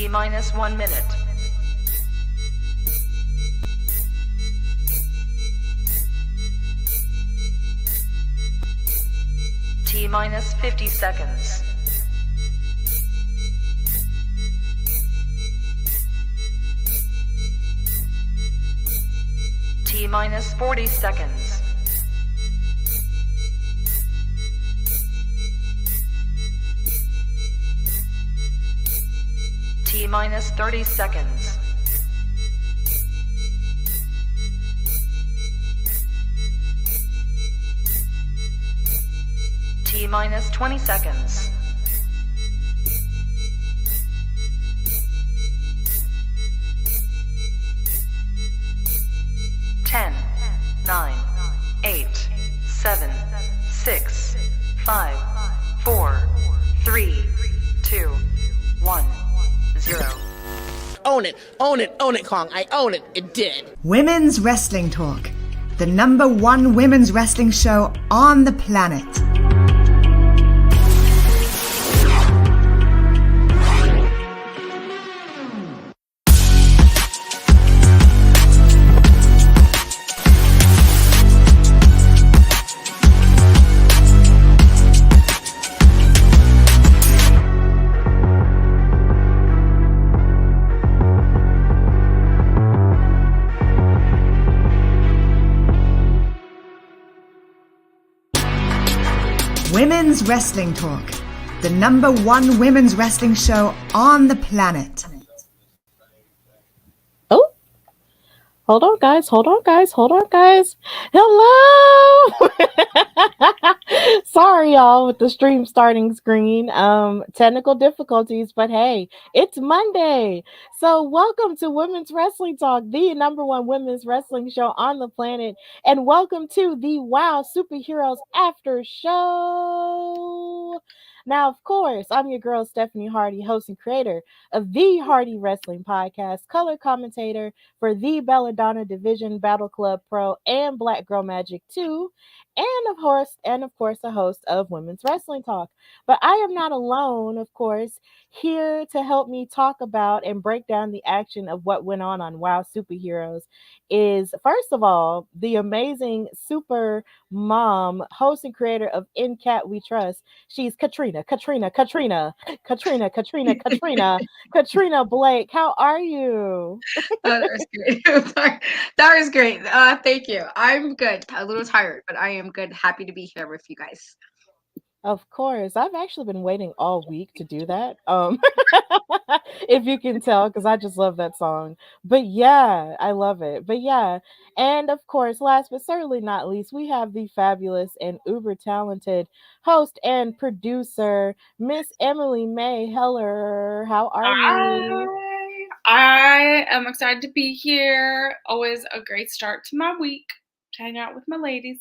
T minus 1 minute. T minus 50 seconds. T minus 40 seconds. T minus 30 seconds. T minus 20 seconds. Ten, 9, 8, 7, 6, 5, 4, 3, 2, 1, 0. Own it, own it, own it, Kong. I own it. It did. Women's Wrestling Talk, the #1 women's wrestling show on the planet. Women's Wrestling Talk, the #1 women's wrestling show on the planet. Oh, hold on, guys. Hello. Sorry, y'all, with the stream starting screen. Technical difficulties, but hey, it's Monday. So welcome to Women's Wrestling Talk, the #1 women's wrestling show on the planet. And welcome to the WOW Superheroes Aftershow. Now, of course, I'm your girl, Stephanie Hardy, host and creator of the Hardy Wrestling Podcast, color commentator for the Belladonna Division, Battle Club Pro, and Black Girl Magic 2, and of course, a host of Women's Wrestling Talk. But I am not alone, of course. Here to help me talk about and break down the action of what went on WOW Superheroes is, first of all, the amazing super mom, host and creator of In Cat We Trust. She's Katrina Blake. How are you? That was great. That was great. Thank you. I'm good. A little tired, but I am good. Happy to be here with you guys. Of course. I've actually been waiting all week to do that. If you can tell, because I just love that song. But yeah, I love it. But yeah. And of course, last but certainly not least, we have the fabulous and uber talented host and producer, Miss Emily Mae Heller. How are you? I am excited to be here. Always a great start to my week to hang out with my ladies.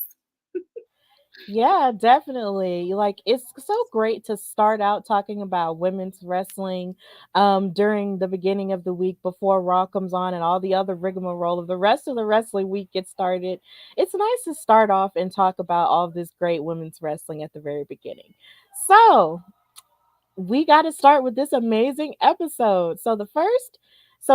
Yeah, definitely. Like, it's so great to start out talking about women's wrestling during the beginning of the week before Raw comes on and all the other rigmarole of the rest of the wrestling week gets started. It's nice to start off and talk about all of this great women's wrestling at the very beginning. So we got to start with this amazing episode. So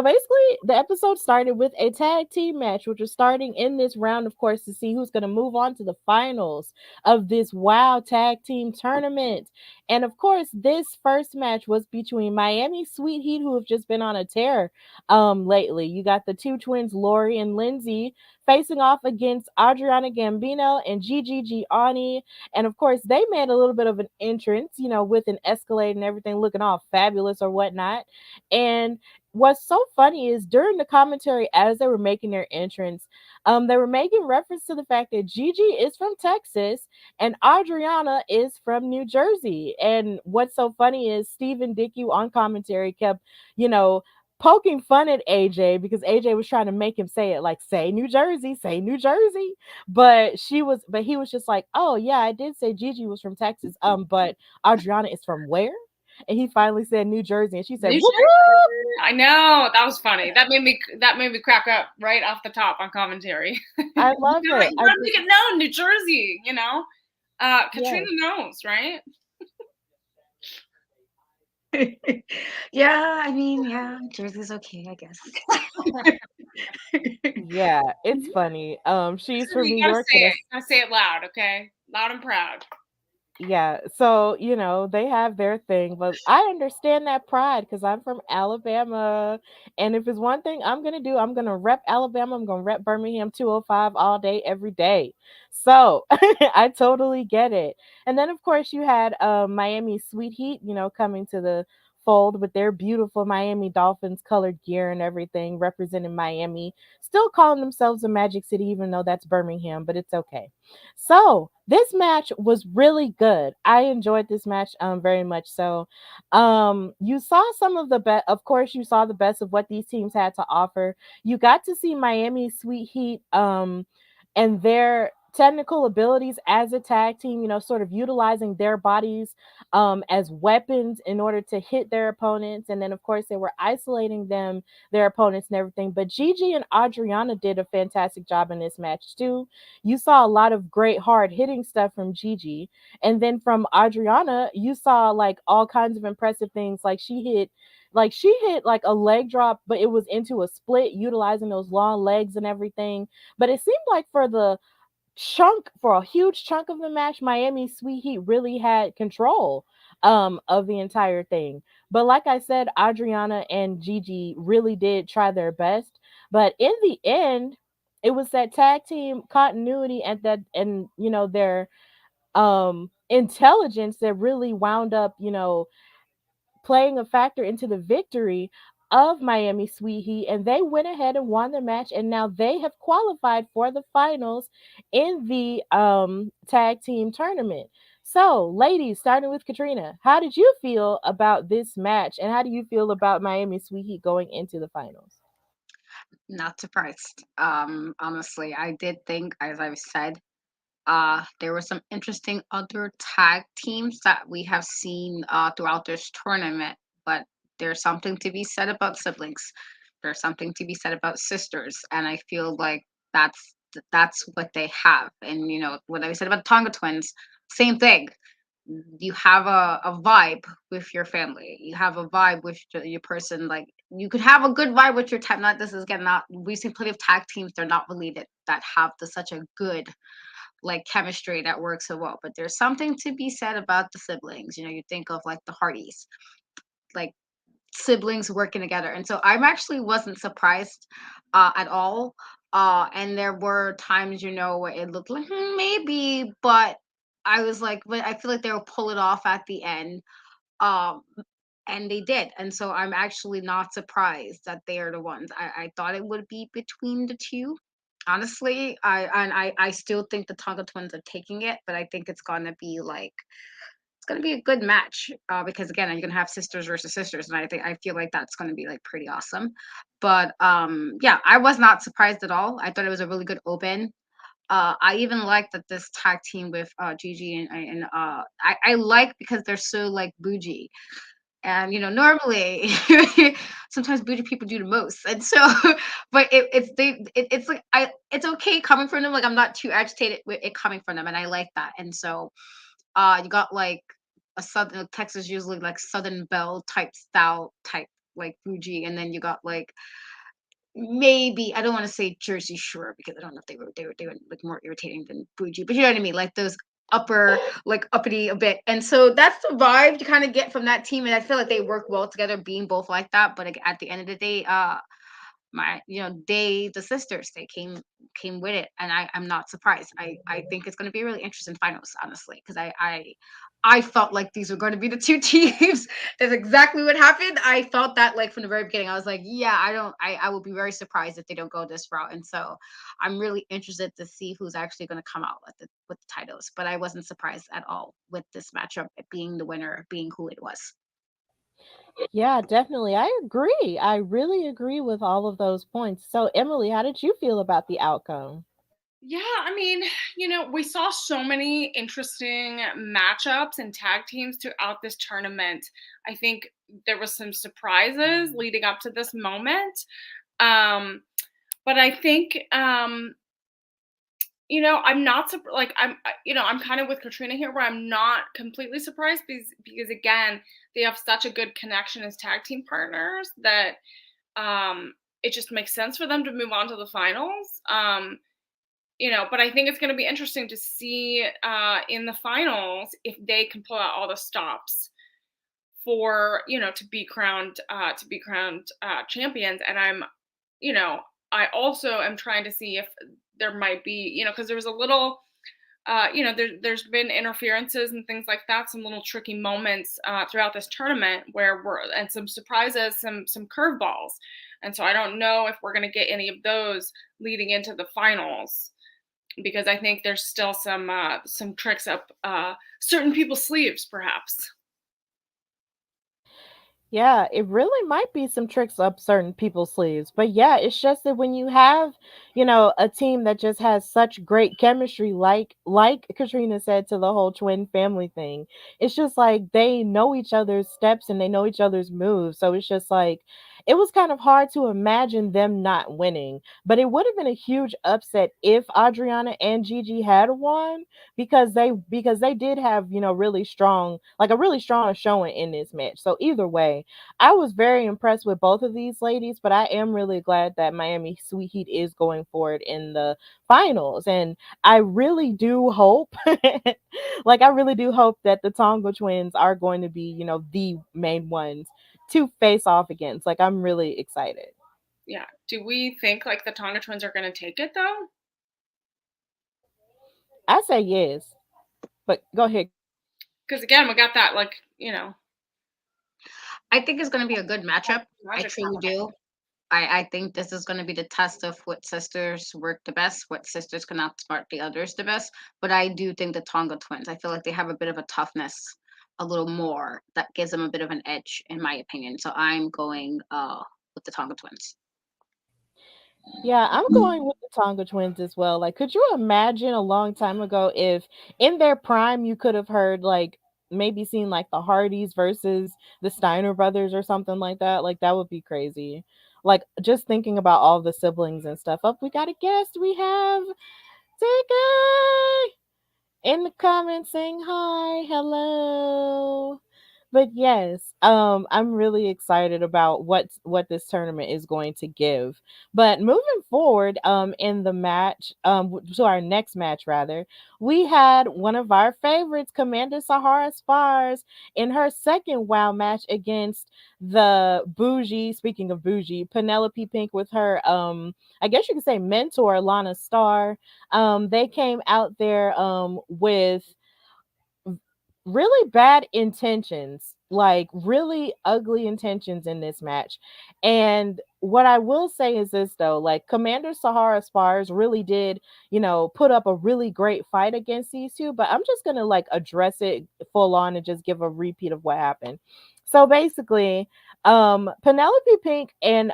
basically, the episode started with a tag team match, which was starting in this round, of course, to see who's going to move on to the finals of this WOW tag team tournament. And of course, this first match was between Miami Sweet Heat, who have just been on a tear lately. You got the two twins, Laurie and Lindsay, facing off against Adriana Gambino and Gigi Gianni. And of course, they made a little bit of an entrance, with an Escalade and everything looking all fabulous or whatnot. And what's so funny is during the commentary, as they were making their entrance, they were making reference to the fact that Gigi is from Texas and Adriana is from New Jersey. And what's so funny is Stephen Dickey on commentary kept, poking fun at AJ because AJ was trying to make him say it like, say New Jersey. But he was just like, oh yeah, I did say Gigi was from Texas. But Adriana is from where? And he finally said New Jersey, and she said, whoop. I know, that was funny. That made me crack up right off the top on commentary. I love it. No, New Jersey, Katrina knows, right? Yeah, I mean, yeah, Jersey's okay, I guess. Yeah, it's funny. She's from You New gotta York, say but it. You gotta say it loud, okay? Loud and proud. yeah, so, they have their thing, but I understand that pride because I'm from Alabama. And if it's one thing I'm gonna do, I'm gonna rep Alabama. I'm gonna rep Birmingham 205 all day, every day. So I totally get it. And then of course you had Miami Sweet Heat, coming to the fold with their beautiful Miami Dolphins colored gear and everything, representing Miami. Still calling themselves a Magic City, even though that's Birmingham, but it's okay. So this match was really good. I enjoyed this match very much. So you saw some of the best. Of course, you saw the best of what these teams had to offer. You got to see Miami Sweet Heat and their technical abilities as a tag team, sort of utilizing their bodies as weapons in order to hit their opponents. And then, of course, they were isolating their opponents and everything. But Gigi and Adriana did a fantastic job in this match, too. You saw a lot of great hard hitting stuff from Gigi. And then from Adriana, you saw like all kinds of impressive things. Like she hit like a leg drop, but it was into a split, utilizing those long legs and everything. But it seemed like for a huge chunk of the match, Miami Sweet Heat really had control of the entire thing. But like I said, Adriana and Gigi really did try their best. But in the end, it was that tag team continuity and their intelligence that really wound up, playing a factor into the victory of Miami Sweet Heat, and they went ahead and won the match, and now they have qualified for the finals in the tag team tournament. So, ladies, starting with Katrina, how did you feel about this match, and how do you feel about Miami Sweet Heat going into the finals? Not surprised. Honestly, I did think, as I've said, there were some interesting other tag teams that we have seen throughout this tournament, but there's something to be said about siblings. There's something to be said about sisters, and I feel like that's what they have. And what I said about the Tonga twins, same thing. You have a vibe with your family. You have a vibe with your person. Like you could have a good vibe with your tag. Not this is again not we've seen plenty of tag teams. They're not related that have such a good like chemistry that works so well. But there's something to be said about the siblings. You think of like the Hardys, like siblings working together. And so I'm actually wasn't surprised at all. And there were times, where it looked like maybe, but I was like, but I feel like they will pull it off at the end. Um, and they did. And so I'm actually not surprised that they are the ones. I thought it would be between the two. Honestly, I still think the Tonga twins are taking it, but I think it's gonna be a good match because again, you're gonna have sisters versus sisters, and I feel like that's gonna be like pretty awesome. But yeah, I was not surprised at all. I thought it was a really good open. I even like that this tag team with Gigi and I like because they're so like bougie. And normally sometimes bougie people do the most, and so but it's like it's okay coming from them. Like I'm not too agitated with it coming from them, and I like that. And so you got like a southern Texas usually like Southern Belle type style type like bougie, and then you got like maybe I don't want to say Jersey Shore because I don't know if they were like more irritating than bougie, but you know what I mean, like those upper like uppity a bit. And so that's the vibe you kind of get from that team, and I feel like they work well together, being both like that. But like, at the end of the day, my the sisters they came with it, and I'm not surprised. I think it's going to be a really interesting finals, honestly, because I felt like these were going to be the two teams. That's exactly what happened. I felt that like from the very beginning. I was like, yeah, I will be very surprised if they don't go this route. And so I'm really interested to see who's actually going to come out with the titles. But I wasn't surprised at all with this matchup being the winner, being who it was. Yeah, definitely. I agree. I really agree with all of those points. So, Emily, how did you feel about the outcome? Yeah, I mean, we saw so many interesting matchups and tag teams throughout this tournament. I think there was some surprises leading up to this moment. Um, but I think I'm not like I'm kind of with Katrina here, where I'm not completely surprised because again, they have such a good connection as tag team partners that it just makes sense for them to move on to the finals. But I think it's going to be interesting to see in the finals if they can pull out all the stops for to be crowned champions. And you know I also am trying to see if there might be, because there was a little there's been interferences and things like that, some little tricky moments throughout this tournament where and some surprises, some curveballs, and so I don't know if we're going to get any of those leading into the finals, because I think there's still some tricks up certain people's sleeves, perhaps. Yeah, it really might be some tricks up certain people's sleeves. But yeah, it's just that when you have, a team that just has such great chemistry, like Katrina said to the whole twin family thing, it's just like they know each other's steps and they know each other's moves. So it's just like it was kind of hard to imagine them not winning. But it would have been a huge upset if Adriana and Gigi had won, because they did have, a really strong showing in this match. So either way, I was very impressed with both of these ladies, but I am really glad that Miami Sweet Heat is going forward in the finals. And I really do hope, I really do hope that the Tonga twins are going to be, the main ones to face off against. I'm really excited. Yeah. Do we think like the Tonga twins are going to take it though? I say yes, but go ahead. Because again, we got that I think it's going to be a good matchup. I magic truly power. do. I think this is going to be the test of what sisters work the best, what sisters can outsmart the others the best. But I do think the Tonga twins, I feel like they have a bit of a toughness, a little more, that gives them a bit of an edge, in my opinion. So I'm going with the Tonga twins. Yeah, I'm going with the Tonga twins as well. Could you imagine a long time ago if in their prime you could have heard maybe seen the Hardys versus the Steiner brothers or something like that? That would be crazy. Just thinking about all the siblings and stuff. Up, we got a guest. We have TK in the comments saying hi, hello. But yes, I'm really excited about what this tournament is going to give. But moving forward, in the match, to our next match rather, we had one of our favorites, Commander Sahara Spars, in her second WoW match against the bougie. Speaking of bougie, Penelope Pink with her, I guess you could say mentor Lana Star. They came out there with really bad intentions, really ugly intentions in this match. And what I will say is this though, Commander Sahara Spars really did, put up a really great fight against these two, but I'm just going to address it full on and just give a repeat of what happened. So basically, Penelope Pink and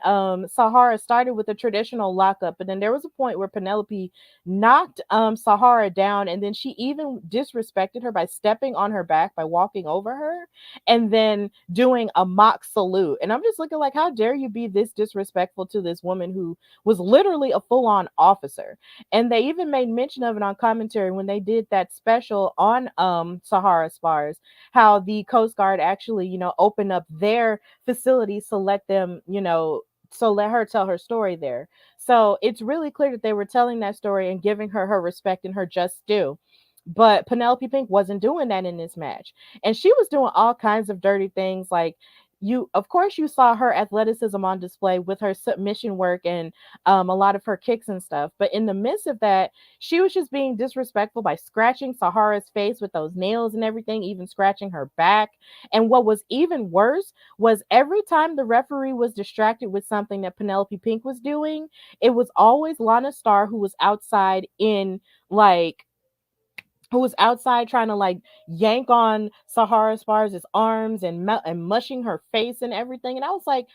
Sahara started with a traditional lockup, but then there was a point where Penelope knocked Sahara down, and then she even disrespected her by stepping on her back, by walking over her, and then doing a mock salute. And I'm just looking like, how dare you be this disrespectful to this woman who was literally a full-on officer? And they even made mention of it on commentary when they did that special on Sahara Spars, how the Coast Guard actually, opened up their facilities to let them, so let her tell her story there. So it's really clear that they were telling that story and giving her her respect and her just due. But Penelope Pink wasn't doing that in this match. And she was doing all kinds of dirty things. Of course, you saw her athleticism on display with her submission work and a lot of her kicks and stuff. But in the midst of that, she was just being disrespectful by scratching Sahara's face with those nails and everything, even scratching her back. And what was even worse was every time the referee was distracted with something that Penelope Pink was doing, it was always Lana Star who was outside who was outside trying to yank on Sahara Spars' arms and and mushing her face and everything. And I was like,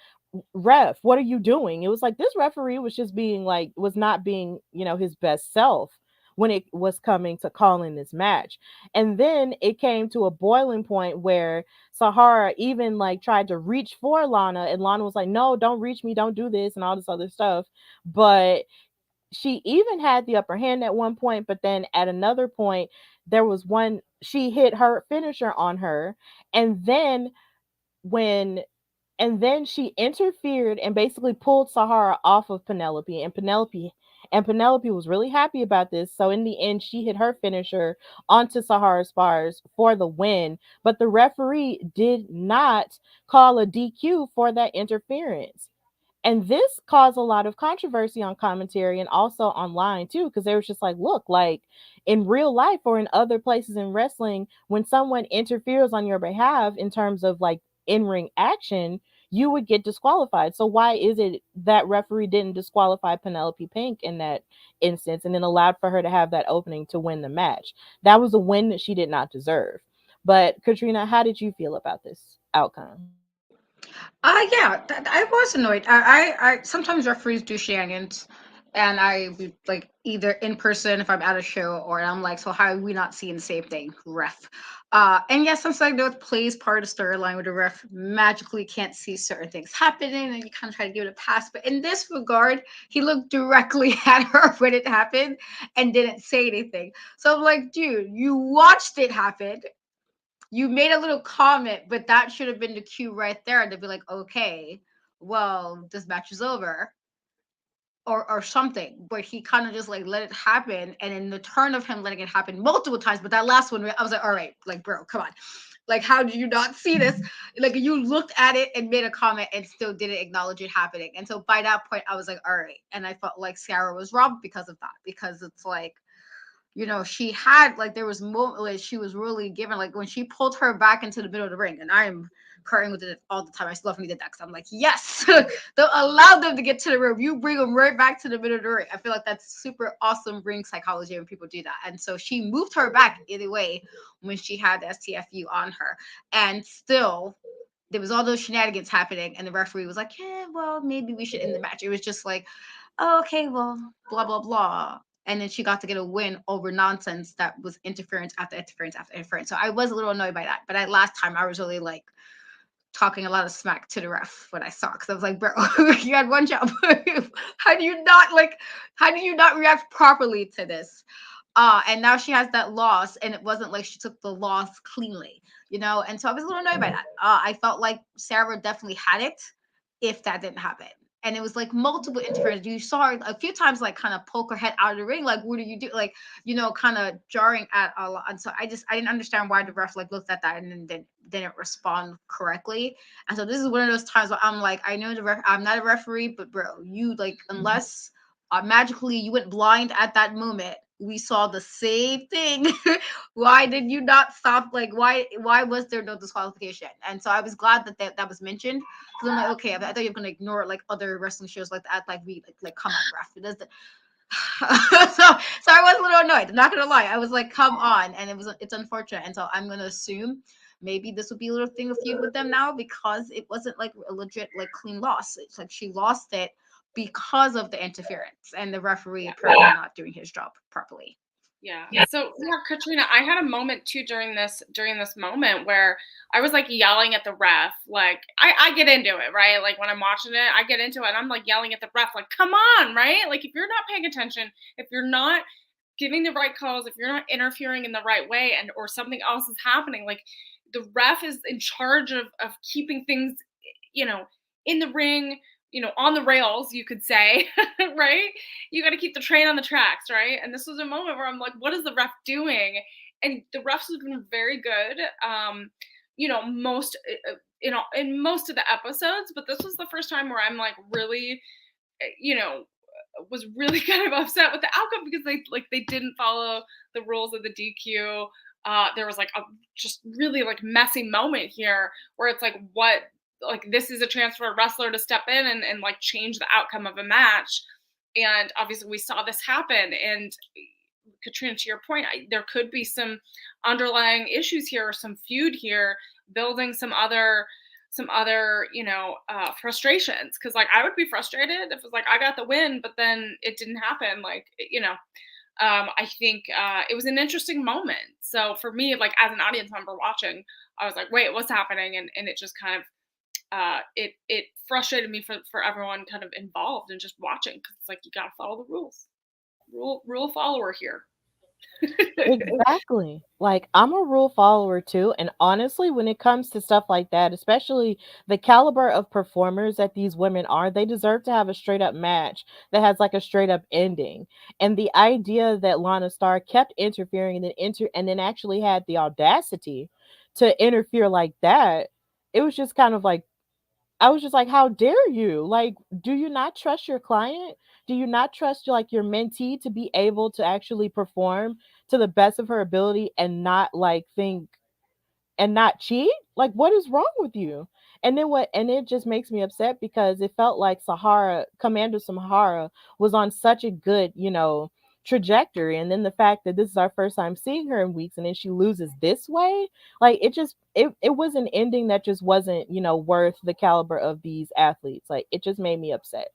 ref, what are you doing? It was like this referee was just being was not being, his best self when it was coming to calling this match. And then it came to a boiling point where Sahara even tried to reach for Lana, and Lana was like, no, don't reach me, don't do this, and all this other stuff. But she even had the upper hand at one point, but then at another point, there was one, she hit her finisher on her, and then when and then she interfered and basically pulled Sahara off of Penelope, and Penelope was really happy about this. So in the end, she hit her finisher onto Sahara's bars for the win, but the referee did not call a DQ for that interference. And this caused a lot of controversy on commentary and also online too, because they was just like, look, like in real life or in other places in wrestling, when someone interferes on your behalf in terms of like in-ring action, you would get disqualified. So why is it that referee didn't disqualify Penelope Pink in that instance and then allowed for her to have that opening to win the match? That was a win that she did not deserve. But Katrina, how did you feel about this outcome? Yeah, I was annoyed. I sometimes referees do shenanigans, and I would like either in person if I'm at a show, or I'm like, so how are we not seeing the same thing, ref? And yes, sometimes I know it plays part of the storyline where the ref magically can't see certain things happening, and you kind of try to give it a pass. But in this regard, he looked directly at her when it happened and didn't say anything. So I'm like, dude, you watched it happen, you made a little comment, but that should have been the cue right there to be like, okay, well, this match is over, or something. But he kind of just like let it happen, and in the turn of him letting it happen multiple times, but that last one, I was like, all right, like, bro, come on. Like, how did you not see this? Like, you looked at it and made a comment and still didn't acknowledge it happening. And so by that point, I was like, all right. And I felt like Sarah was robbed because of that, because it's like, she had like there was moments like she was really given, like when she pulled her back into the middle of the ring, and I'm current with it all the time. I still love when he did that because I'm like, yes, don't allow them to get to the ring. You bring them right back to the middle of the ring. I feel like that's super awesome ring psychology when people do that. And so she moved her back either way when she had the STFU on her, and still there was all those shenanigans happening, and the referee was like, yeah, well, maybe we should end the match. It was just like, oh, okay, well, blah blah blah. And then she got to get a win over nonsense that was interference after interference after interference. So I was a little annoyed by that. But at last time, I was really like talking a lot of smack to the ref when I saw, because I was like, bro, you had one job. how do you not like? How do you not react properly to this? And now she has that loss, and it wasn't like she took the loss cleanly, And so I was a little annoyed by that. I felt like Sarah definitely had it if that didn't happen. And it was like multiple interference. You saw her a few times, like kind of poke her head out of the ring, like, what do you do? Like, kind of jarring at a lot. And so I didn't understand why the ref like looked at that and then didn't respond correctly. And so this is one of those times where I'm like, I know I'm not a referee, but bro, you like, unless magically you went blind at that moment, we saw the same thing. Why did you not stop? Like, why was there no disqualification? And so I was glad that was mentioned, because I'm like, okay, I thought you were gonna ignore like other wrestling shows like that, like we like come on, ref. It does so I was a little annoyed. I'm not gonna lie. I was like, come on, and it's unfortunate. And so I'm gonna assume maybe this will be a little thing of feud with them now, because it wasn't like a legit like clean loss. It's like she lost it because of the interference and the referee apparently not doing his job properly. Yeah. So yeah, Katrina, I had a moment too during this moment where I was like yelling at the ref. Like I get into it, right? Like when I'm watching it, I get into it and I'm like yelling at the ref, like, come on, right? Like if you're not paying attention, if you're not giving the right calls, if you're not interfering in the right way, and or something else is happening, like the ref is in charge of keeping things, you know, in the ring, on the rails, you could say, right? You got to keep the train on the tracks, right? And this was a moment where I'm like, what is the ref doing? And the refs have been very good, most, in most of the episodes, but this was the first time where I'm like really, was really kind of upset with the outcome, because they didn't follow the rules of the DQ. There was like a just really like messy moment here where it's like, what, like this is a chance for a wrestler to step in and like change the outcome of a match. And obviously we saw this happen. And Katrina, to your point, there could be some underlying issues here, or some feud here, building some other frustrations. Because like I would be frustrated if it was like I got the win, but then it didn't happen. Like, I think it was an interesting moment. So for me, like as an audience member watching, I was like, wait, what's happening? And it just kind of it frustrated me for everyone kind of involved and just watching, because it's like you gotta follow the rules. rule follower here. Exactly. Like I'm a rule follower too, and honestly, when it comes to stuff like that, especially the caliber of performers that these women are, they deserve to have a straight up match that has like a straight up ending. And the idea that Lana Starr kept interfering and then actually had the audacity to interfere like that, it was just kind of like I was just like, how dare you? Like, do you not trust your client? Do you not trust like your mentee to be able to actually perform to the best of her ability and not like think and not cheat? Like, what is wrong with you? And it just makes me upset because it felt like Commander Sahara was on such a good, trajectory. And then the fact that this is our first time seeing her in weeks and then she loses this way, like it was an ending that just wasn't, worth the caliber of these athletes. Like it just made me upset.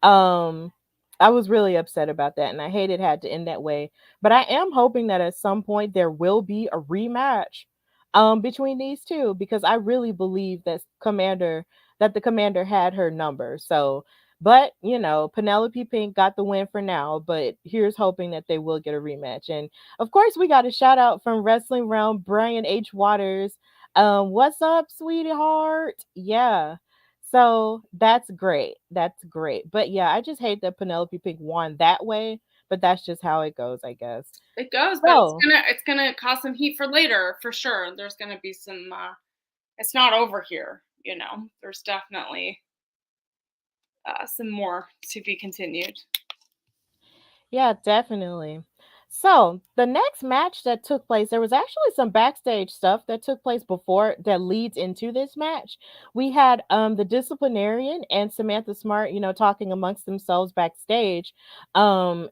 Um, I was really upset about that, and I hate it had to end that way. But I am hoping that at some point there will be a rematch between these two because I really believe that the commander had her number. So, but Penelope Pink got the win for now. But here's hoping that they will get a rematch. And of course, we got a shout out from Wrestling Realm, Brian H. Waters. What's up, sweetheart? Yeah. So that's great. That's great. But yeah, I just hate that Penelope Pink won that way. But that's just how it goes, I guess. It goes, but So it's gonna cause some heat for later for sure. There's gonna be some. It's not over here, There's definitely some more to be continued. yeah, definitely. So the next match that took place, there was actually some backstage stuff that took place before that leads into this match. We had the disciplinarian and Samantha Smart, talking amongst themselves backstage. And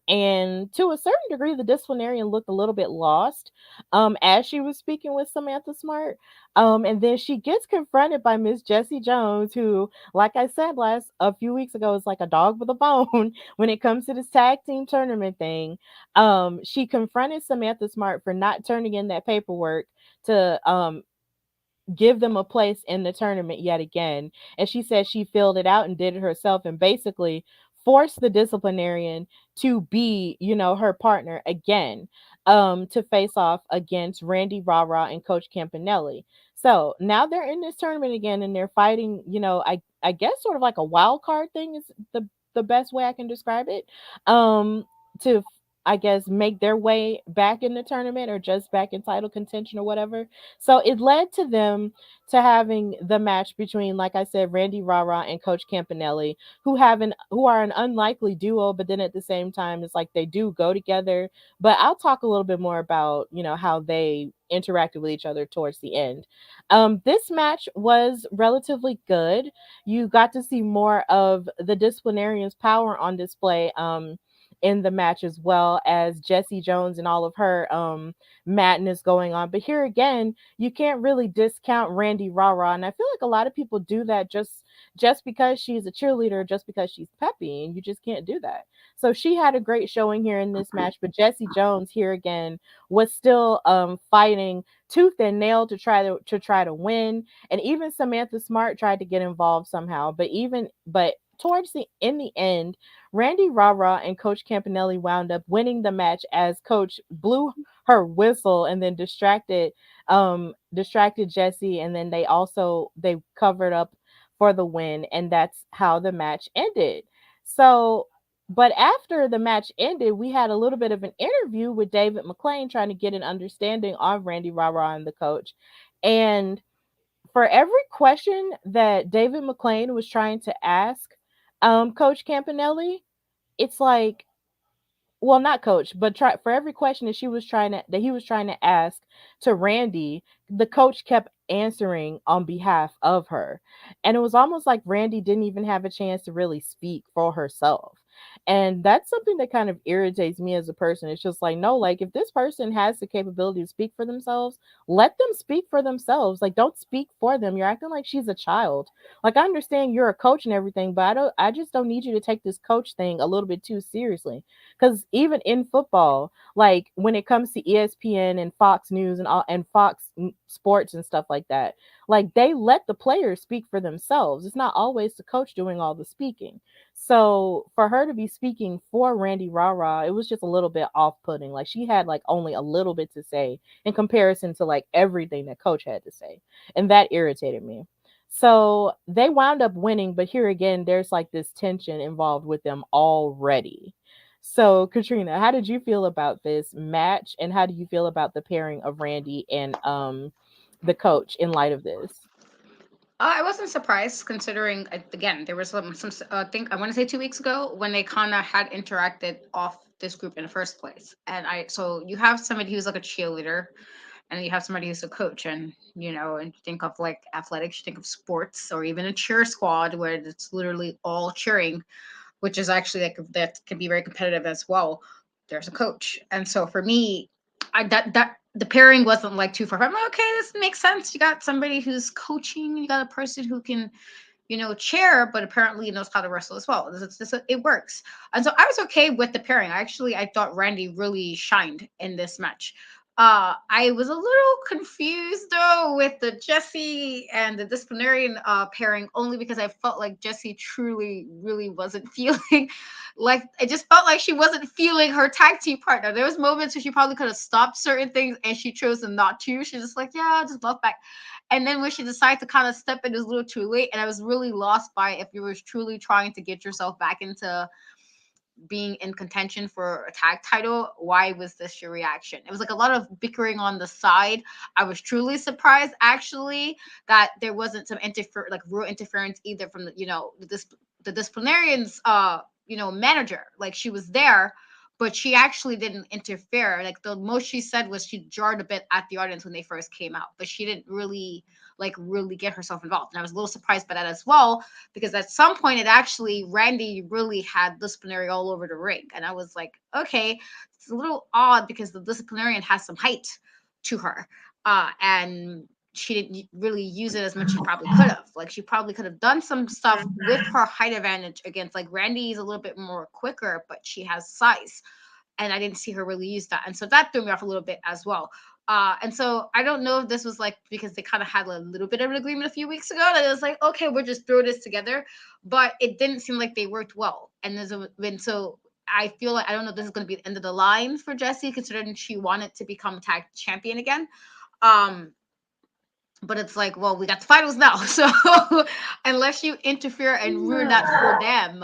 to a certain degree, the disciplinarian looked a little bit lost as she was speaking with Samantha Smart. And then she gets confronted by Miss Jessie Jones, who, like I said a few weeks ago, is like a dog with a bone when it comes to this tag team tournament thing. She confronted Samantha Smart for not turning in that paperwork to give them a place in the tournament yet again. And she said she filled it out and did it herself and basically forced the disciplinarian to be, her partner again, to face off against Randy Rara and Coach Campanelli. So now they're in this tournament again and they're fighting, I guess sort of like a wild card thing is the best way I can describe it. To I guess make their way back in the tournament or just back in title contention or whatever. So it led to them to having the match between, like I said, Randy Rara and Coach Campanelli, who are an unlikely duo, but then at the same time, it's like they do go together. But I'll talk a little bit more about how they interacted with each other towards the end. This match was relatively good. You got to see more of the disciplinarian's power on display. In the match as well as Jessie Jones and all of her madness going on. But here again, you can't really discount Randy Rara. And I feel like a lot of people do that just because she's a cheerleader, just because she's peppy, and you just can't do that. So she had a great showing here in this match, but Jessie Jones here again was still fighting tooth and nail to try to win. And even Samantha Smart tried to get involved somehow. But in the end, Randy Rara and Coach Campanelli wound up winning the match as Coach blew her whistle and then distracted Jessie, and then they covered up for the win, and that's how the match ended. So, but after the match ended, we had a little bit of an interview with David McLean trying to get an understanding of Randy Rara and the coach. And for every question that David McLean was trying to ask Coach Campanelli, it's like, well, not coach, but for every question that he was trying to ask to Randy, the coach kept answering on behalf of her. And it was almost like Randy didn't even have a chance to really speak for herself. And that's something that kind of irritates me as a person. It's just like, no, like if this person has the capability to speak for themselves, let them speak for themselves. Like, don't speak for them. You're acting like she's a child. Like, I understand you're a coach and everything, but I just don't need you to take this coach thing a little bit too seriously. Because even in football, like when it comes to ESPN and Fox News and Fox Sports and stuff like that, Like they let the players speak for themselves. It's not always the coach doing all the speaking. So for her to be speaking for Randy Rara, it was just a little bit off-putting. Like she had like only a little bit to say in comparison to like everything that coach had to say. And that irritated me. So they wound up winning, but here again, there's like this tension involved with them already. So, Katrina, how did you feel about this match, and how do you feel about the pairing of Randy and the coach in light of this? I wasn't surprised considering again there was some I think I want to say 2 weeks ago when they kind of had interacted off this group in the first place, and I so you have somebody who's like a cheerleader, and you have somebody who's a coach, and and you think of like athletics, you think of sports, or even a cheer squad where it's literally all cheering, which is actually like that can be very competitive as well. There's a coach, and so for me, I that the pairing wasn't like too far. I'm like, okay, this makes sense. You got somebody who's coaching, you got a person who can, chair, but apparently knows how to wrestle as well. It works, and so I was okay with the pairing. I thought Randy really shined in this match. I was a little confused though with the Jessie and the Disciplinarian pairing, only because I felt like Jessie truly, really wasn't feeling like I just felt like she wasn't feeling her tag team partner. There was moments where she probably could have stopped certain things and she chose not to. She's just like, yeah, I'll just love back. And then when she decided to kind of step in, it was a little too late. And I was really lost by if you were truly trying to get yourself back into being in contention for a tag title, why was this your reaction? It was like a lot of bickering on the side. I was truly surprised actually that there wasn't some real interference either from the disciplinarians manager. Like she was there, but she actually didn't interfere. Like the most she said was she jarred a bit at the audience when they first came out, but she didn't really get herself involved. And I was a little surprised by that as well, because at some point it actually Randy really had disciplinary all over the ring. And I was like, okay, it's a little odd because the disciplinarian has some height to her. And she didn't really use it as much as she probably could have. Like she probably could have done some stuff with her height advantage against like Randy's a little bit more quicker, but she has size. And I didn't see her really use that. And so that threw me off a little bit as well. And so I don't know if this was like because they kind of had a little bit of an agreement a few weeks ago that it was like, okay, we'll just throw this together. But it didn't seem like they worked well. And so I feel like I don't know if this is going to be the end of the line for Jessie, considering she wanted to become tag champion again. Um, but it's like, well, we got the finals now. So unless you interfere and ruin that for them,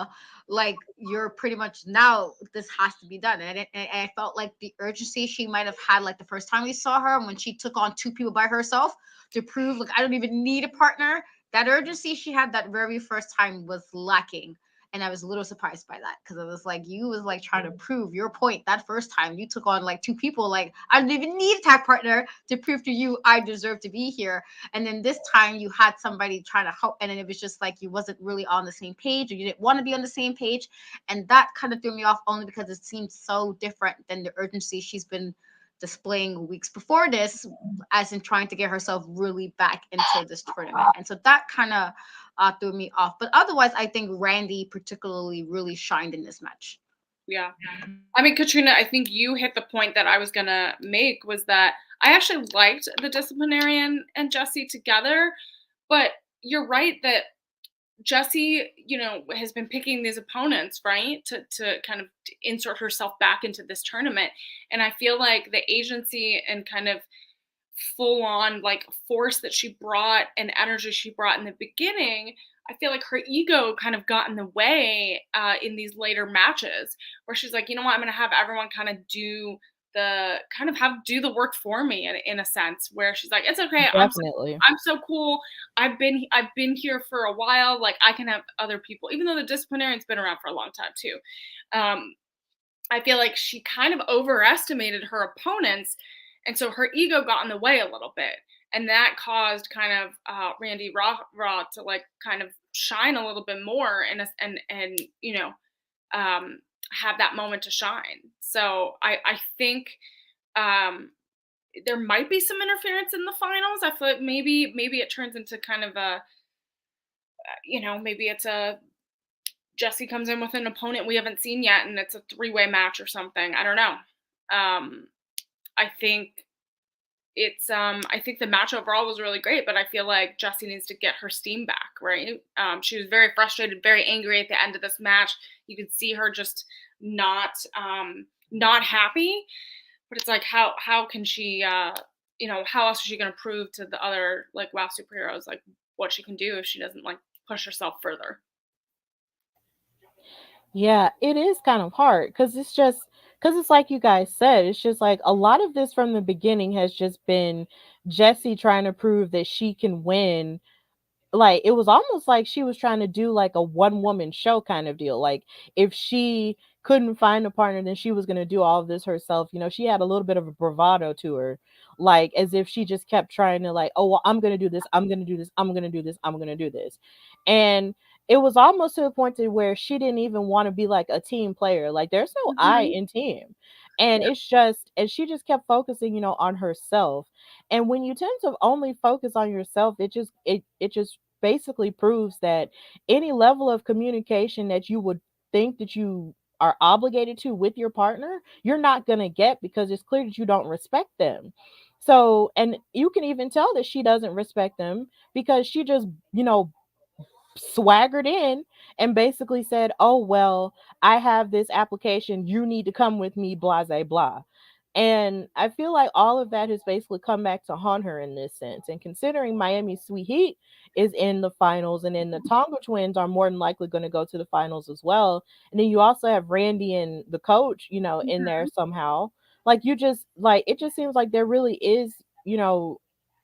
like you're pretty much now this has to be done. And I felt like the urgency she might have had like the first time we saw her when she took on two people by herself to prove like I don't even need a partner. That urgency she had that very first time was lacking. And I was a little surprised by that because it was like you was like trying to prove your point that first time you took on like two people. Like I don't even need a tag partner to prove to you I deserve to be here. And then this time you had somebody trying to help, and then it was just like you wasn't really on the same page, or you didn't want to be on the same page. And that kind of threw me off only because it seemed so different than the urgency she's been displaying weeks before this, as in trying to get herself really back into this tournament. And so that kind of threw me off. But otherwise, I think Randy particularly really shined in this match. Yeah. I mean, Katrina, I think you hit the point that I was going to make, was that I actually liked the Disciplinarian and Jessie together, but you're right that Jessie, has been picking these opponents, right, to kind of insert herself back into this tournament. And I feel like the agency and kind of full on like force that she brought and energy she brought in the beginning, I feel like her ego kind of got in the way in these later matches where she's like, you know what, I'm going to have everyone kind of do the work for me in a sense, where she's like, it's okay. Definitely. I'm so cool. I've been here for a while. Like I can have other people, even though the disciplinarian's been around for a long time too. I feel like she kind of overestimated her opponents. And so her ego got in the way a little bit. And that caused kind of Randy Raw to like kind of shine a little bit more and have that moment to shine. So I think there might be some interference in the finals. I feel like maybe it turns into kind of a, maybe it's a Jessie comes in with an opponent we haven't seen yet and it's a 3-way match or something. I don't know. I think it's I think the match overall was really great, but I feel like Jessie needs to get her steam back, right? She was very frustrated, very angry at the end of this match. You could see her just not not happy. But it's like how can she how else is she gonna prove to the other like WoW superheroes like what she can do if she doesn't like push herself further? Yeah, it is kind of hard because it's like you guys said, it's just like a lot of this from the beginning has just been Jessie trying to prove that she can win. Like it was almost like she was trying to do like a one woman show kind of deal. Like if she couldn't find a partner, then she was going to do all of this herself. She had a little bit of a bravado to her, like as if she just kept trying to like, oh well, I'm going to do this, I'm going to do this, I'm going to do this, I'm going to do this. And it was almost to the point to where she didn't even want to be like a team player. Like there's no I Mhm. in team. And Yep. it's just, and she just kept focusing, on herself. And when you tend to only focus on yourself, it just basically proves that any level of communication that you would think that you are obligated to with your partner, you're not going to get because it's clear that you don't respect them. So, and you can even tell that she doesn't respect them because she just, swaggered in and basically said, "Oh well, I have this application. You need to come with me." Blah blah blah. And I feel like all of that has basically come back to haunt her in this sense. And considering Miami's Sweet Heat is in the finals, and then the Tonga twins are more than likely going to go to the finals as well. And then you also have Randy and the coach, in there Mhm. somehow. Like you just like it just seems like there really is,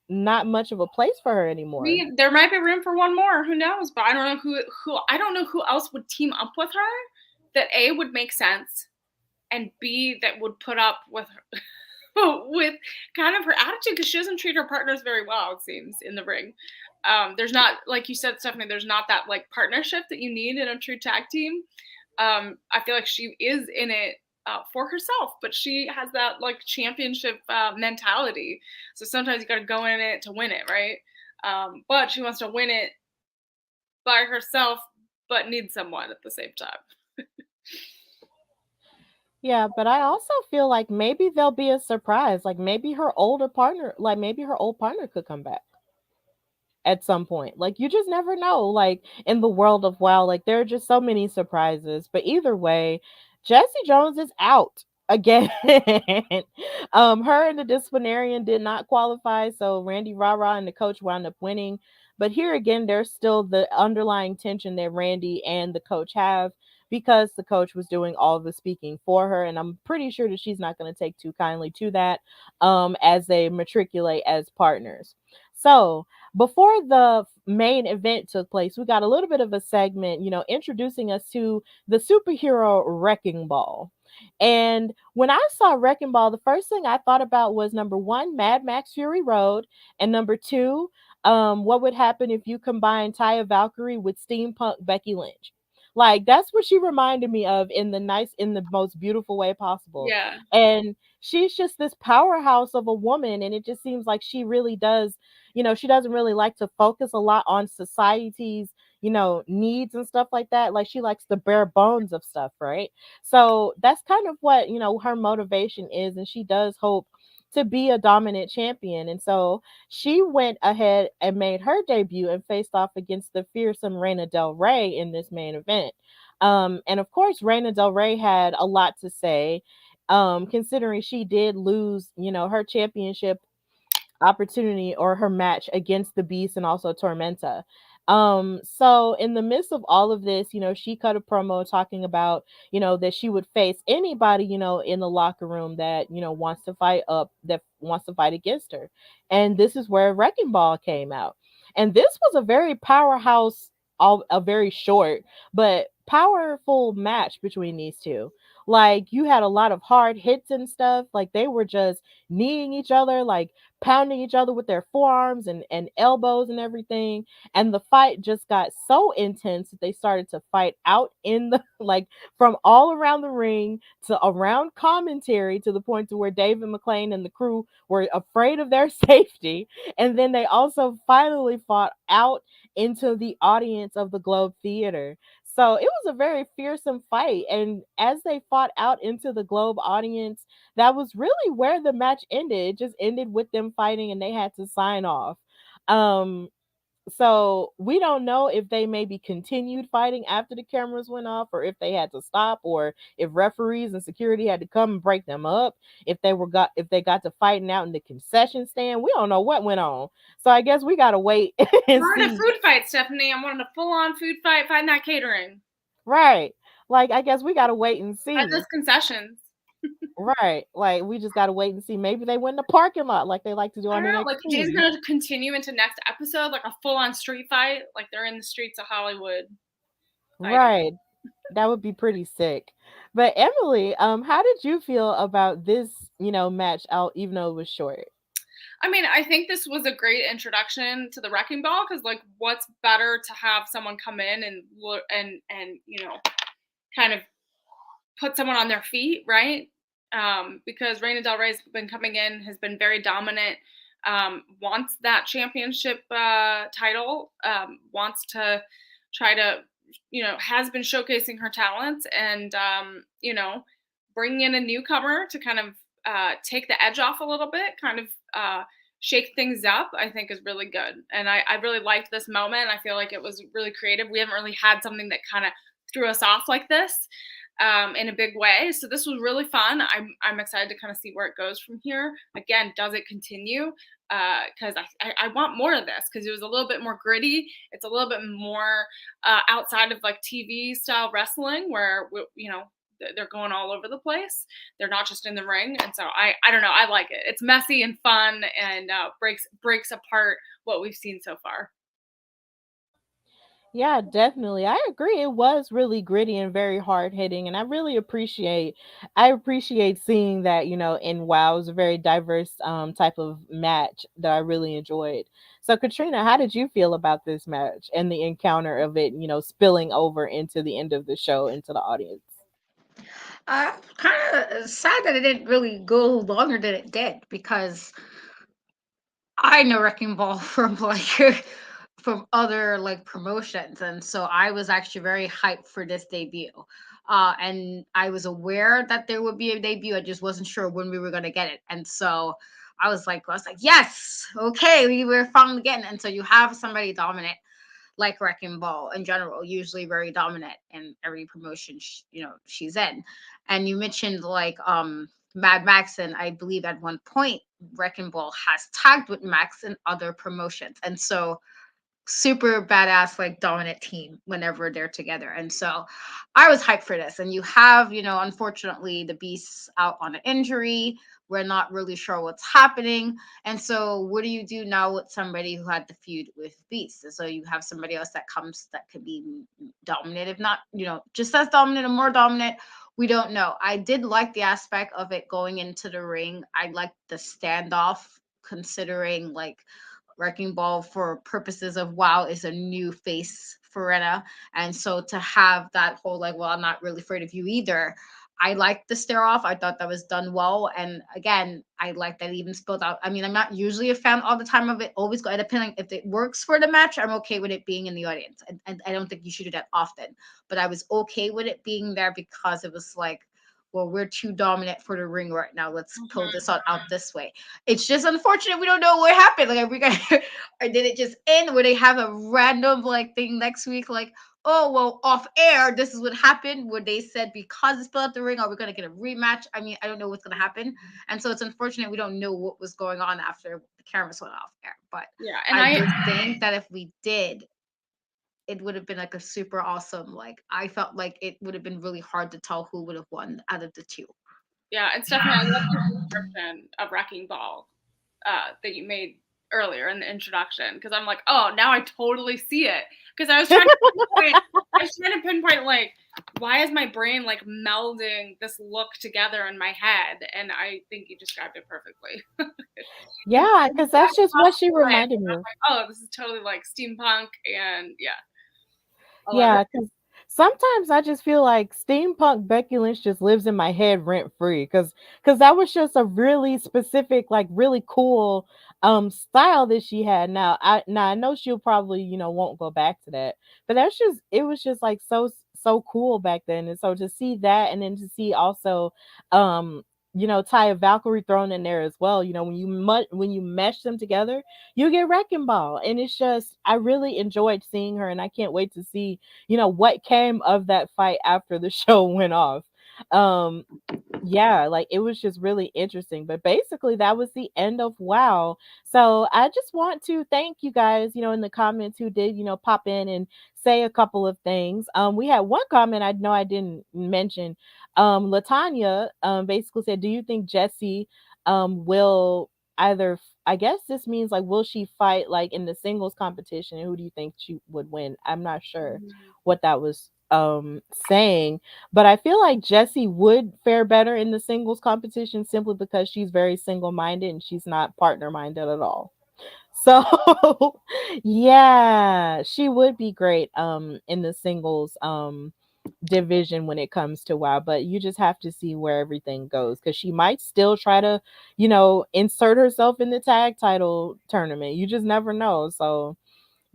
not much of a place for her anymore. There might be room for one more. Who knows? But I don't know who I don't know who else would team up with her that A would make sense and B that would put up with her, with kind of her attitude because she doesn't treat her partners very well. It seems in the ring. There's not like you said, Stephanie. There's not that like partnership that you need in a true tag team. I feel like she is in it for herself, but she has that like championship mentality. So sometimes you got to go in it to win it, right? But she wants to win it by herself, but needs someone at the same time. Yeah, but I also feel like maybe there'll be a surprise. Like maybe her old partner could come back at some point. Like you just never know. Like in the world of WoW, like there are just so many surprises. But either way, Jesse Jones is out again. Her and the disciplinarian did not qualify, so Randy Rara and the coach wound up winning. But here again, there's still the underlying tension that Randy and the coach have because the coach was doing all the speaking for her, and I'm pretty sure that she's not going to take too kindly to that as they matriculate as partners. So before the main event took place, we got a little bit of a segment, introducing us to the superhero Wrecking Ball. And when I saw Wrecking Ball, the first thing I thought about was number one, Mad Max Fury Road, and number two, what would happen if you combine Taya Valkyrie with steampunk Becky Lynch? Like that's what she reminded me of in the most beautiful way possible. Yeah. And she's just this powerhouse of a woman, and it just seems like she really does, she doesn't really like to focus a lot on society's, needs and stuff like that. Like she likes the bare bones of stuff, right? So that's kind of what, her motivation is. And she does hope to be a dominant champion. And so she went ahead and made her debut and faced off against the fearsome Reina Del Rey in this main event. And of course, Reina Del Rey had a lot to say, considering she did lose, her championship opportunity or her match against the Beast and also Tormenta. So in the midst of all of this, she cut a promo talking about, that she would face anybody, in the locker room that, that wants to fight against her. And this is where Wrecking Ball came out. And this was a very powerhouse, a very short but powerful match between these two. Like you had a lot of hard hits and stuff. Like they were just kneeing each other, like pounding each other with their forearms and elbows and everything. And the fight just got so intense that they started to fight out in the like from all around the ring to around commentary to the point to where David McLean and the crew were afraid of their safety. And then they also finally fought out into the audience of the Globe Theater. So it was a very fearsome fight. And as they fought out into the Globe audience, that was really where the match ended. It just ended with them fighting and they had to sign off. Um, so we don't know if they maybe continued fighting after the cameras went off, or if they had to stop, or if referees and security had to come and break them up, if they got to fighting out in the concession stand. We don't know what went on. So I guess we gotta wait and We're in a see. food fight, Stephanie. I'm on a full-on food fight, fighting that catering. Right. Like I guess we gotta wait and Fight see. those concessions. Right. Like we just gotta wait and see. Maybe they went in the parking lot like they like to do I on don't know. Like Jay's NXT. gonna continue into next episode, like a full-on street fight. Like they're in the streets of Hollywood. fighting. Right. That would be pretty sick. But Emily, how did you feel about this, match out even though it was short? I mean, I think this was a great introduction to the Wrecking Ball because, like, what's better to have someone come in and look and kind of put someone on their feet, right? Because Reina Del Rey's been coming in, has been very dominant, wants that championship title, wants to try to, has been showcasing her talents and, bringing in a newcomer to kind of take the edge off a little bit, kind of shake things up, I think is really good. And I really liked this moment. I feel like it was really creative. We haven't really had something that kind of threw us off like this in a big way. So this was really fun. I'm excited to kind of see where it goes from here. Again, does it continue? Because I want more of this because it was a little bit more gritty. It's a little bit more outside of like TV style wrestling where, they're going all over the place. They're not just in the ring. And so I don't know. I like it. It's messy and fun and breaks apart what we've seen so far. Yeah, definitely. I agree. It was really gritty and very hard hitting, and I appreciate seeing that, in WoW. It was a very diverse type of match that I really enjoyed. So Katrina, how did you feel about this match and the encounter of it, spilling over into the end of the show into the audience? Kind of sad that it didn't really go longer than it did because I know Wrecking Ball from like from other like promotions, and so I was actually very hyped for this debut. And I was aware that there would be a debut. I just wasn't sure when we were gonna get it, and so I was like, yes, okay, we were finally getting it. And so you have somebody dominant like Wrecking Ball in general, usually very dominant in every promotion she's in. And you mentioned like Mad Max, and I believe at one point Wrecking Ball has tagged with Max in other promotions, and so super badass like dominant team whenever they're together. And so I was hyped for this. And you have, unfortunately the Beast's out on an injury. We're not really sure what's happening. And so what do you do now with somebody who had the feud with Beast? And so you have somebody else that comes that could be dominant, if not, just as dominant or more dominant. We don't know. I did like the aspect of it going into the ring. I liked the standoff, considering like Wrecking Ball for purposes of WoW is a new face for Rena. And so to have that whole like, well, I'm not really afraid of you either. I liked the stare off. I thought that was done well. And again, I like that it even spilled out. I mean, I'm not usually a fan all the time of it. Always go depending if it works for the match, I'm okay with it being in the audience. And I don't think you should do that often. But I was okay with it being there because it was like, well, we're too dominant for the ring right now. Let's pull this out this way. It's just unfortunate we don't know what happened. Like, are we gonna, or did it just end? Where they have a random like thing next week? Like, oh well, off air, this is what happened. Where they said because it's spilled out the ring, are we gonna get a rematch? I mean, I don't know what's gonna happen, and so it's unfortunate we don't know what was going on after the cameras went off air. But Yeah, and I just think that if we did, it would have been like a super awesome. Like I felt like it would have been really hard to tell who would have won out of the two. Yeah, and Stephanie, I love the description of Wrecking Ball that you made earlier in the introduction because I'm like, oh, now I totally see it. Because I was trying to pinpoint like, why is my brain like melding this look together in my head? And I think you described it perfectly. Yeah, because that's just what she reminded me of. Like, oh, this is totally like steampunk, and yeah. Yeah, because sometimes I just feel like steampunk Becky Lynch just lives in my head rent free. Because that was just a really specific, like really cool style that she had. Now I know she'll probably, won't go back to that. But it was just like so cool back then. And so to see that, and then to see also Taya Valkyrie thrown in there as well. When you mesh them together, you get Wrecking Ball. And it's just, I really enjoyed seeing her, and I can't wait to see, what came of that fight after the show went off. Um yeah, like it was just really interesting. But basically, that was the end of WoW. So I just want to thank you guys, in the comments who did, pop in and say a couple of things. We had one comment I know I didn't mention. Latanya basically said, "Do you think Jessie will either? I guess this means like, will she fight like in the singles competition? And who do you think she would win?" I'm not sure what that was saying, but I feel like Jessie would fare better in the singles competition simply because she's very single minded and she's not partner minded at all. So yeah, she would be great in the singles division when it comes to WoW, but you just have to see where everything goes, because she might still try to, insert herself in the tag title tournament. You just never know. So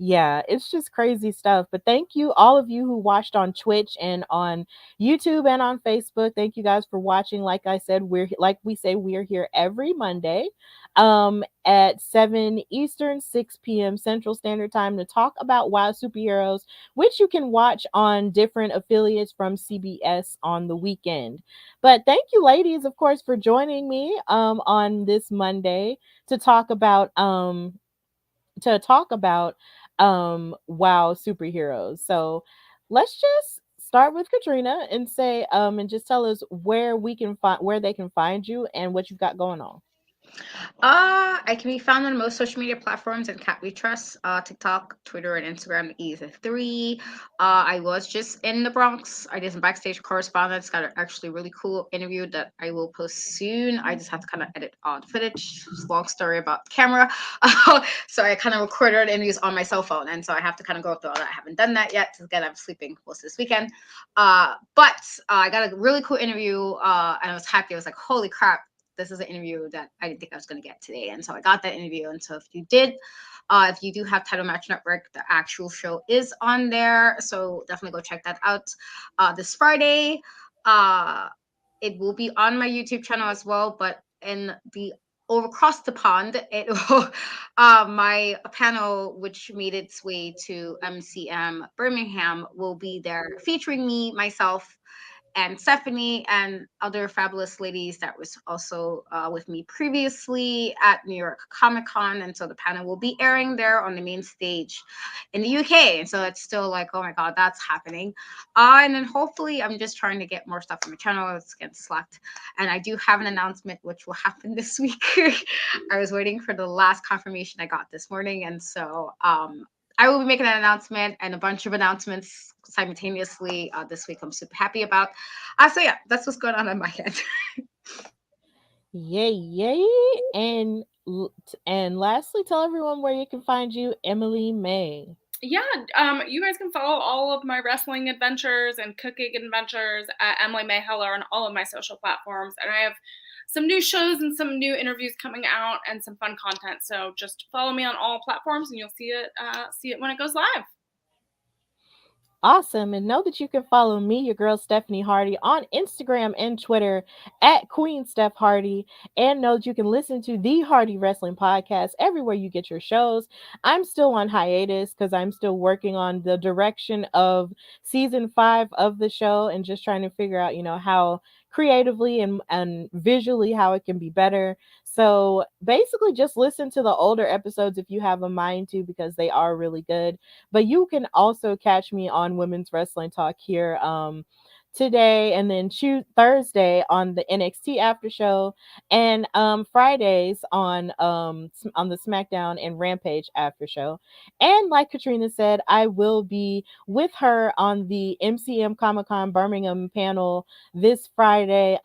yeah, it's just crazy stuff. But thank you, all of you who watched on Twitch and on YouTube and on Facebook. Thank you guys for watching. Like I said, we're here every Monday at 7 Eastern, 6 p.m. Central Standard Time to talk about WoW Superheroes, which you can watch on different affiliates from CBS on the weekend. But thank you, ladies, of course, for joining me on this Monday to talk about WoW Superheroes. So let's just start with Katrina and say and just tell us where they can find you and what you've got going on. I can be found on most social media platforms and Cat We Trust, TikTok, Twitter, and Instagram, either three. I was just in the Bronx. I did some backstage correspondence. Got an actually really cool interview that I will post soon. I just have to kind of edit all the footage. It's a long story about the camera. So I kind of recorded interviews on my cell phone, and so I have to kind of go through all that. I haven't done that yet. So again, I'm sleeping most of this weekend. But I got a really cool interview, and I was happy. I was like, holy crap, this is an interview that I didn't think I was going to get today. And so I got that interview. And so if you do have Title Match Network, the actual show is on there. So definitely go check that out. This Friday, it will be on my YouTube channel as well, but in the over across the pond, it will, my panel, which made its way to MCM Birmingham, will be there featuring me, myself, and Stephanie and other fabulous ladies that was also with me previously at New York Comic Con. And so the panel will be airing there on the main stage in the UK. And so it's still like, oh my God, that's happening. And then hopefully I'm just trying to get more stuff on my channel. It's getting slacked. And I do have an announcement which will happen this week. I was waiting for the last confirmation I got this morning. And so I will be making an announcement and a bunch of announcements simultaneously this week. I'm super happy about. So yeah, that's what's going on my end. Yay, yay. And lastly, tell everyone where you can find you, Emily Mae. Yeah, you guys can follow all of my wrestling adventures and cooking adventures at Emily Mae Heller on all of my social platforms. And I have some new shows and some new interviews coming out and some fun content. So just follow me on all platforms and you'll see it when it goes live. Awesome. And know that you can follow me, your girl Stephanie Hardy, on Instagram and Twitter at Queen Steph Hardy. And know that you can listen to the Hardy Wrestling Podcast everywhere you get your shows. I'm still on hiatus because I'm still working on the direction of season 5 of the show and just trying to figure out, how creatively and visually how it can be better. So basically just listen to the older episodes if you have a mind to, because they are really good. But you can also catch me on Women's Wrestling Talk here today, and then Thursday on the NXT After Show, and Fridays on the SmackDown and Rampage After Show. And like Katrina said, I will be with her on the MCM Comic Con Birmingham panel this Friday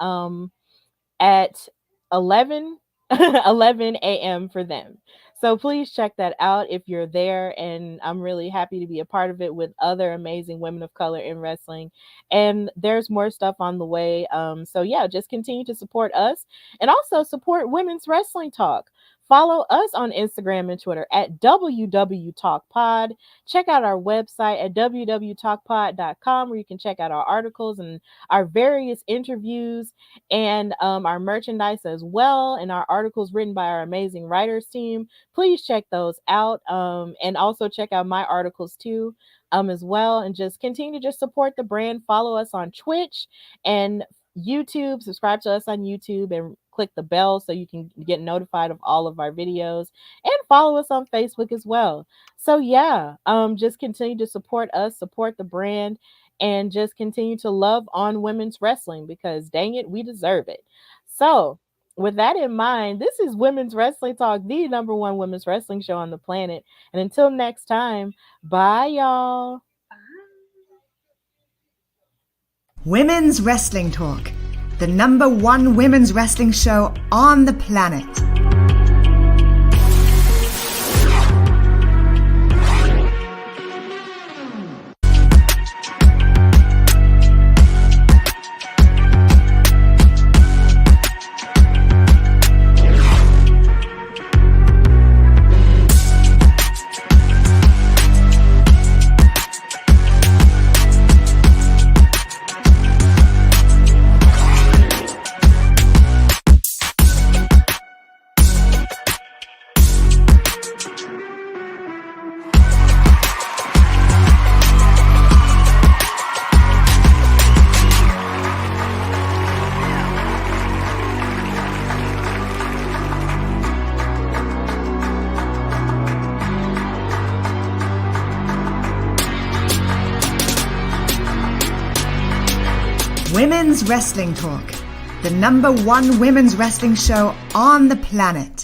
at 11 a.m. for them. So please check that out if you're there. And I'm really happy to be a part of it with other amazing women of color in wrestling. And there's more stuff on the way. So yeah, just continue to support us and also support Women's Wrestling Talk. Follow us on Instagram and Twitter at WWTalkPod. Check out our website at www.talkpod.com, where you can check out our articles and our various interviews and our merchandise as well, and our articles written by our amazing writers team. Please check those out, and also check out my articles too, as well, and just continue to just support the brand. Follow us on Twitch and YouTube. Subscribe to us on YouTube and click the bell so you can get notified of all of our videos, and follow us on Facebook as well. So yeah, just continue to support us, support the brand, and just continue to love on women's wrestling, because dang it, we deserve it. So with that in mind, this is Women's Wrestling Talk, the number one women's wrestling show on the planet. And until next time, bye y'all. Women's Wrestling Talk, the number one women's wrestling show on the planet. Women's Wrestling Talk, the number one women's wrestling show on the planet.